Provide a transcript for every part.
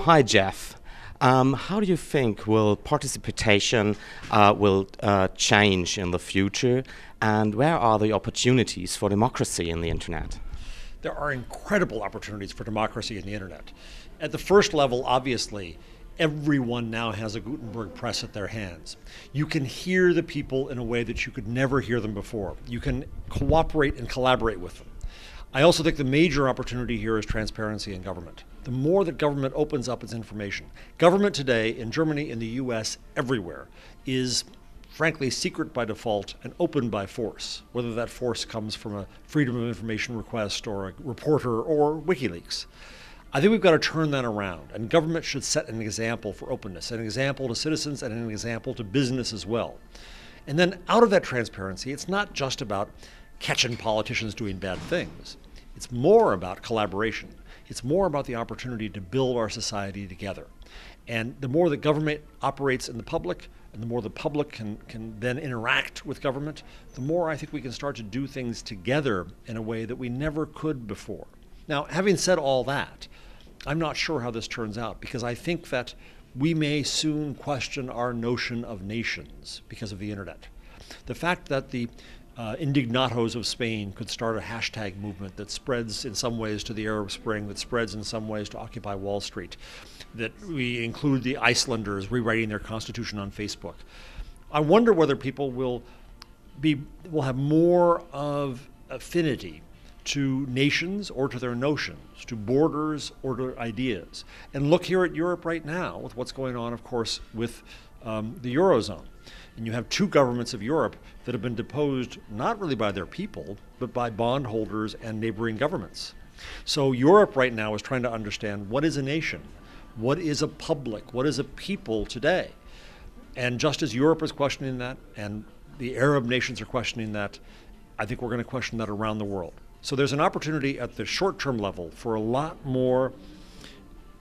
Hi, Jeff. How do you think will participation will change in the future, and where are the opportunities for democracy in the internet? There are incredible opportunities for democracy in the internet. At the first level, obviously, everyone now has a Gutenberg press at their hands. You can hear the people in a way that you could never hear them before. You can cooperate and collaborate with them. I also think the major opportunity here is transparency in government. The more that government opens up its information. Government today in Germany, in the US, everywhere, is frankly secret by default and open by force, whether that force comes from a freedom of information request or a reporter or WikiLeaks. I think we've got to turn that around, and government should set an example for openness, an example to citizens and an example to business as well. And then out of that transparency, it's not just about catching politicians doing bad things. It's more about collaboration. It's more about the opportunity to build our society together. And the more that government operates in the public, and the more the public can then interact with government, the more I think we can start to do things together in a way that we never could before. Now, having said all that, I'm not sure how this turns out, because I think that we may soon question our notion of nations because of the internet. The fact that the indignados of Spain could start a hashtag movement that spreads in some ways to the Arab Spring, that spreads in some ways to Occupy Wall Street, that we include the Icelanders rewriting their constitution on Facebook. I wonder whether people will have more of affinity to nations or to their notions, to borders or to ideas. And look here at Europe right now with what's going on, of course, with the Eurozone. And you have two governments of Europe that have been deposed not really by their people, but by bondholders and neighboring governments. So Europe right now is trying to understand what is a nation, what is a public, what is a people today. And just as Europe is questioning that and the Arab nations are questioning that, I think we're going to question that around the world. So there's an opportunity at the short-term level for a lot more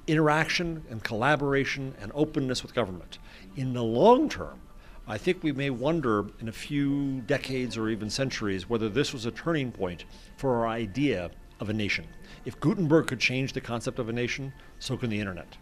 interaction and collaboration and openness with government. In the long term, I think we may wonder in a few decades or even centuries whether this was a turning point for our idea of a nation. If Gutenberg could change the concept of a nation, so can the internet.